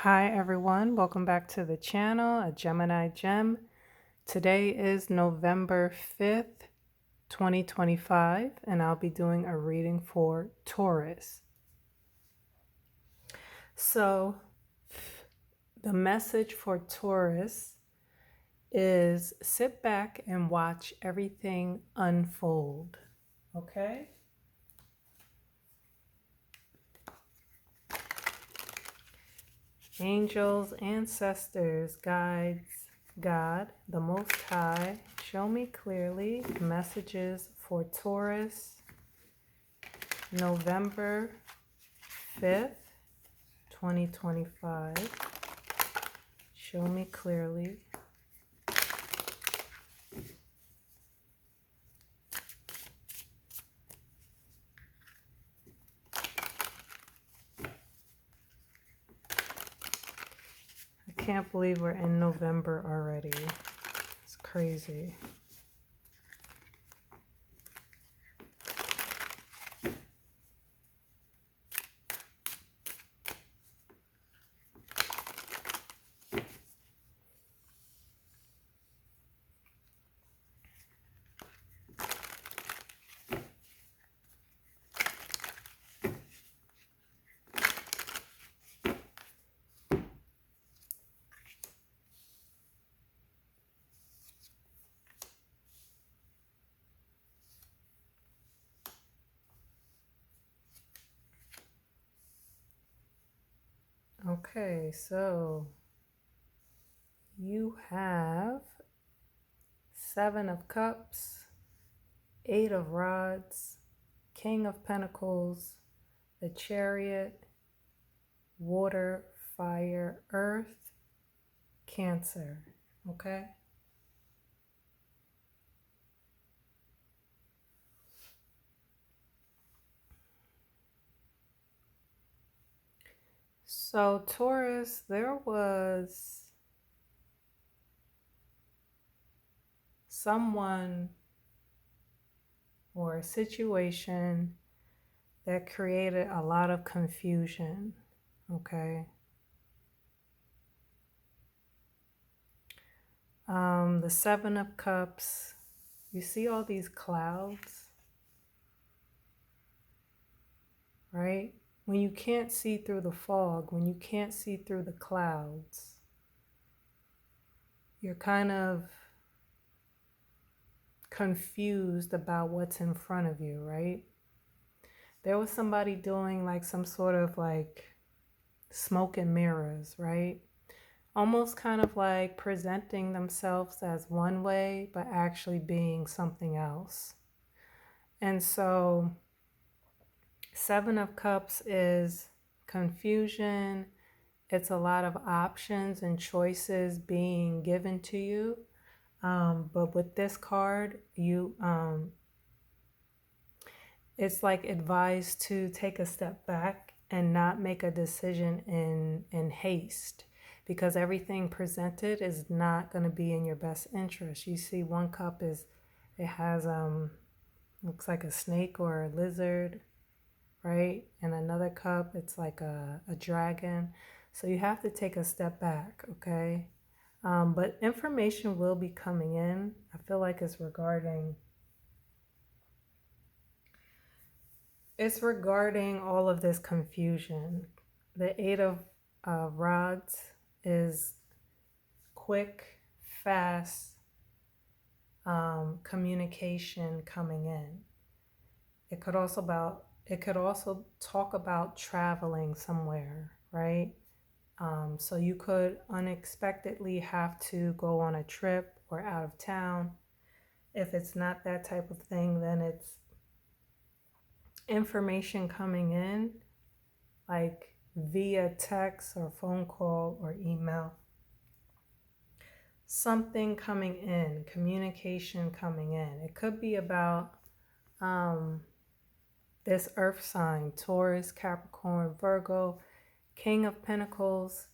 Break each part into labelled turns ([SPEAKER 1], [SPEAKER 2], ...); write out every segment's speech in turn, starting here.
[SPEAKER 1] Hi everyone, welcome back to the channel, a Gemini Gem. Today is November 5th, 2025, and I'll be doing a reading for Taurus. So, the message for Taurus is sit back and watch everything unfold, okay? Angels, ancestors, guides, God, the Most High, show me clearly messages for Taurus, November 5th, 2025. Show me clearly. I can't believe we're in November already. It's crazy. Okay, so you have Seven of Cups, Eight of Rods, King of Pentacles, the Chariot, Water, Fire, Earth, Cancer, okay? So Taurus, there was someone or a situation that created a lot of confusion, okay? The Seven of Cups, you see all these clouds, right? When you can't see through the fog, when you can't see through the clouds, you're kind of confused about what's in front of you, right? There was somebody doing like some sort of like smoke and mirrors, right? Almost kind of like presenting themselves as one way, but actually being something else. And so Seven of Cups is confusion. It's a lot of options and choices being given to you. But with this card, it's like advised to take a step back and not make a decision in haste, because everything presented is not going to be in your best interest. You see one cup is, it has looks like a snake or a lizard, right? And another cup, it's like a dragon. So you have to take a step back, okay? But information will be coming in. I feel like it's regarding all of this confusion. The Eight of Rods is quick, fast communication coming in. It could also talk about traveling somewhere, right? So you could unexpectedly have to go on a trip or out of town. If it's not that type of thing, then it's information coming in, like via text or phone call or email. Something coming in, communication coming in. It could be about this earth sign, Taurus, Capricorn, Virgo. King of Pentacles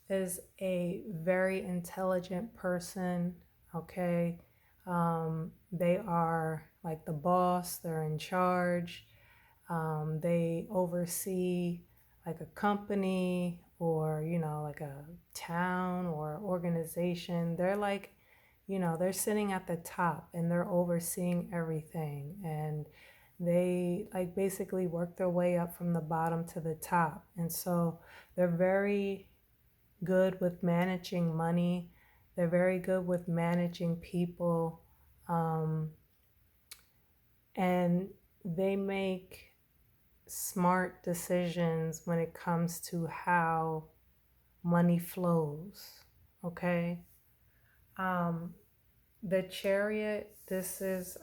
[SPEAKER 1] is a very intelligent person, okay? They are like the boss, they're in charge. They oversee like a company or, like a town or organization. They're like, they're sitting at the top and they're overseeing everything. And they like basically work their way up from the bottom to the top. And so they're very good with managing money. They're very good with managing people. And they make smart decisions when it comes to how money flows. Okay. The Chariot, this is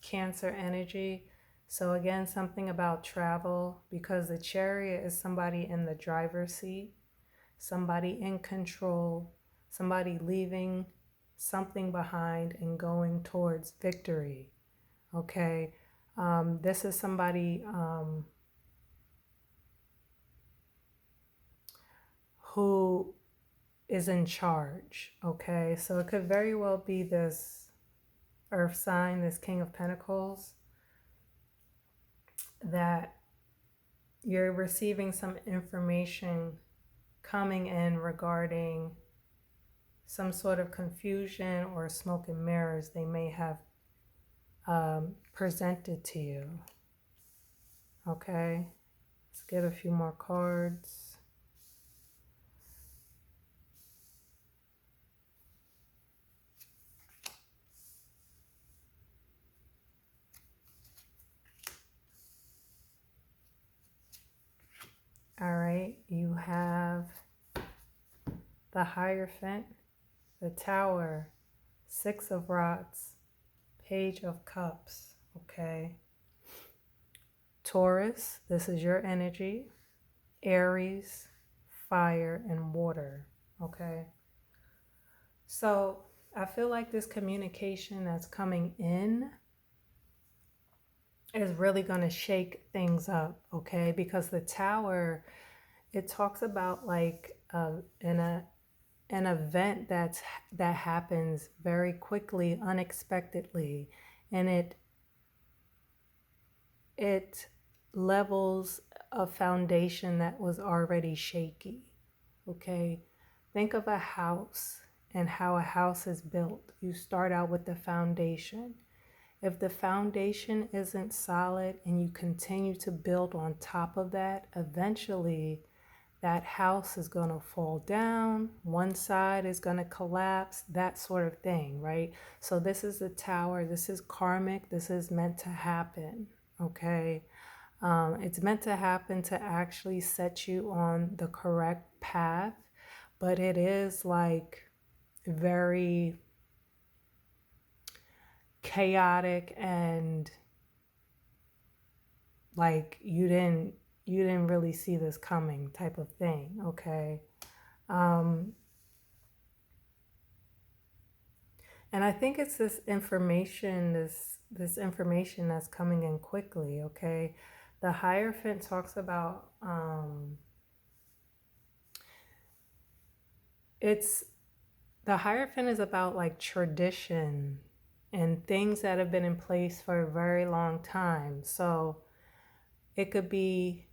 [SPEAKER 1] Cancer energy. So again, something about travel, because the Chariot is somebody in the driver's seat, somebody in control, somebody leaving something behind and going towards victory. Okay. This is somebody who is in charge. Okay. So it could very well be this Earth sign, this King of Pentacles, that you're receiving some information coming in regarding some sort of confusion or smoke and mirrors they may have presented to you. Okay, let's get a few more cards. All right, you have the Hierophant, the Tower, Six of Rods, Page of Cups. Okay. Taurus, this is your energy. Aries, fire, and water. Okay. So I feel like this communication that's coming in is really going to shake things up. Okay. Because the Tower, it talks about like an event that happens very quickly, unexpectedly, and it levels a foundation that was already shaky. Okay, think of a house and how a house is built. You start out with the foundation. If the foundation isn't solid and you continue to build on top of that, eventually that house is going to fall down, one side is going to collapse, that sort of thing, right? So this is the Tower, this is karmic, this is meant to happen, okay? It's meant to happen to actually set you on the correct path, but it is like very chaotic and like you didn't really see this coming type of thing. Okay. And I think it's this information that's coming in quickly. Okay. The Hierophant talks about the Hierophant is about like tradition and things that have been in place for a very long time. So it could be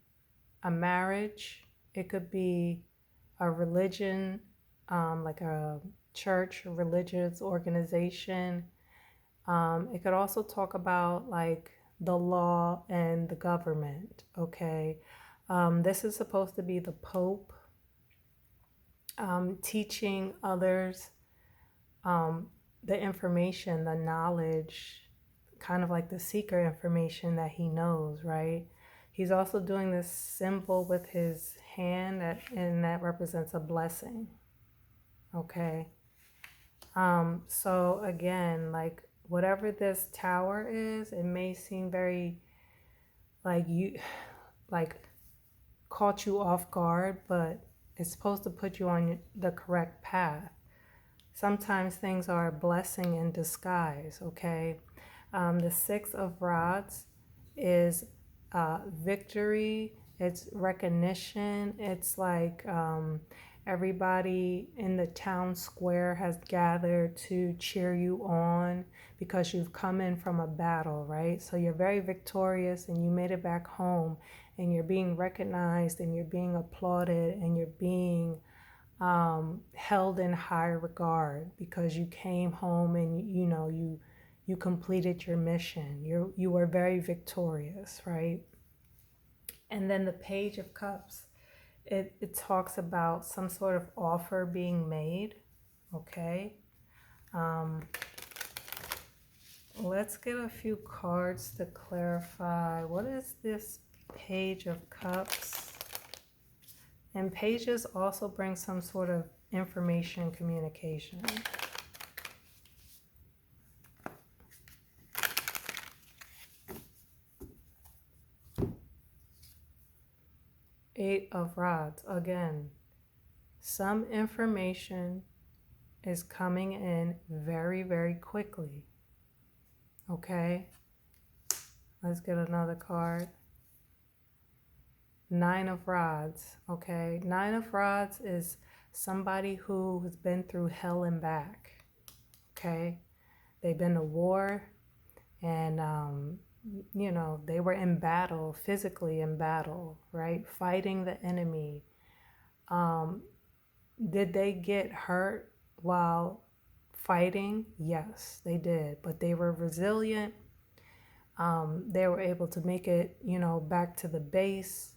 [SPEAKER 1] a marriage, it could be a religion, like a church, a religious organization. It could also talk about like the law and the government. Okay. This is supposed to be the Pope teaching others the information, the knowledge, kind of like the secret information that he knows, right? He's also doing this symbol with his hand, and that represents a blessing. Okay. So again, like whatever this Tower is, it may seem very like caught you off guard, but it's supposed to put you on the correct path. Sometimes things are a blessing in disguise, okay? The Six of Rods is victory, it's recognition, it's like everybody in the town square has gathered to cheer you on because you've come in from a battle, right? So you're very victorious and you made it back home and you're being recognized and you're being applauded and you're being held in high regard because you came home and you completed your mission. You were very victorious, right? And then the Page of Cups, it talks about some sort of offer being made. Okay. Let's get a few cards to clarify. What is this Page of Cups? And pages also bring some sort of information communication. Eight of Rods. Again, some information is coming in very, very quickly. Okay. Let's get another card. Nine of Rods. Okay. Nine of Rods is somebody who has been through hell and back. Okay. They've been to war and, they were in battle, physically in battle, right? Fighting the enemy. Did they get hurt while fighting? Yes, they did. But they were resilient. They were able to make it, back to the base.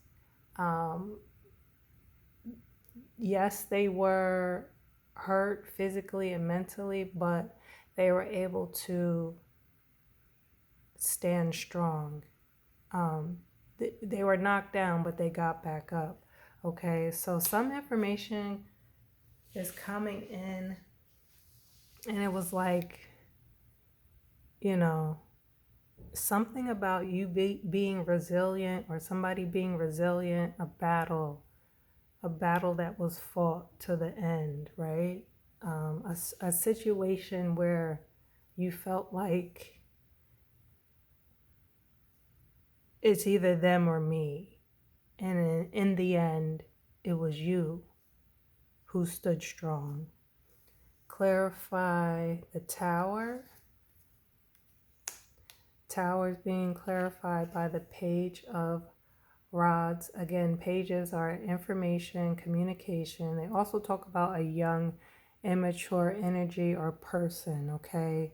[SPEAKER 1] Yes, they were hurt physically and mentally, but they were able to stand strong. They were knocked down, but they got back up. Okay, so some information is coming in, and it was like, something about you being resilient, or somebody being resilient, a battle that was fought to the end, right? A situation where you felt like it's either them or me. And in the end, it was you who stood strong. Clarify the Tower. Tower is being clarified by the Page of Rods. Again, pages are information, communication. They also talk about a young, immature energy or person, okay?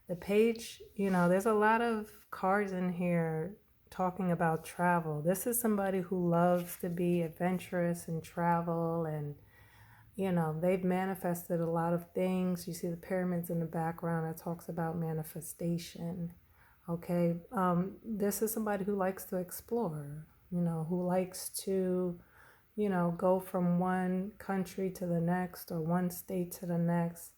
[SPEAKER 1] The page, there's a lot of cards in here talking about travel. This is somebody who loves to be adventurous and travel, and they've manifested a lot of things. You see the pyramids in the background. That talks about manifestation. Okay, this is somebody who likes to explore, who likes to, go from one country to the next or one state to the next.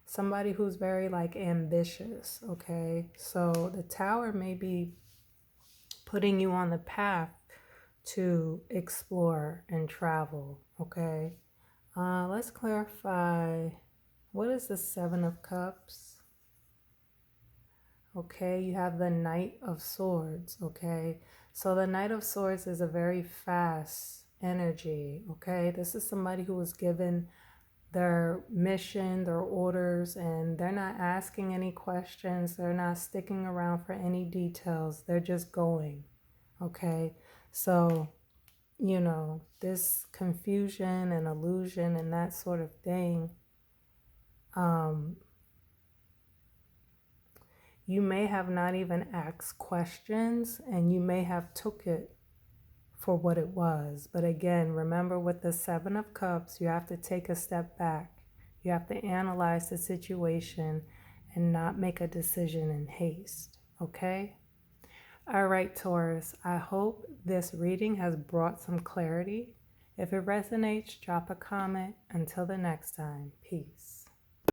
[SPEAKER 1] Somebody who's very ambitious. Okay, so the Tower may be putting you on the path to explore and travel. Okay, let's clarify, what is the Seven of Cups? Okay, you have the Knight of Swords. Okay, so the Knight of Swords is a very fast energy. Okay, this is somebody who was given their mission, their orders, and they're not asking any questions. They're not sticking around for any details. They're just going. Okay, so this confusion and illusion and that sort of thing, you may have not even asked questions, and you may have took it for what it was. But again, remember, with the Seven of Cups, you have to take a step back. You have to analyze the situation and not make a decision in haste. Okay? All right, Taurus, I hope this reading has brought some clarity. If it resonates, drop a comment. Until the next time, peace.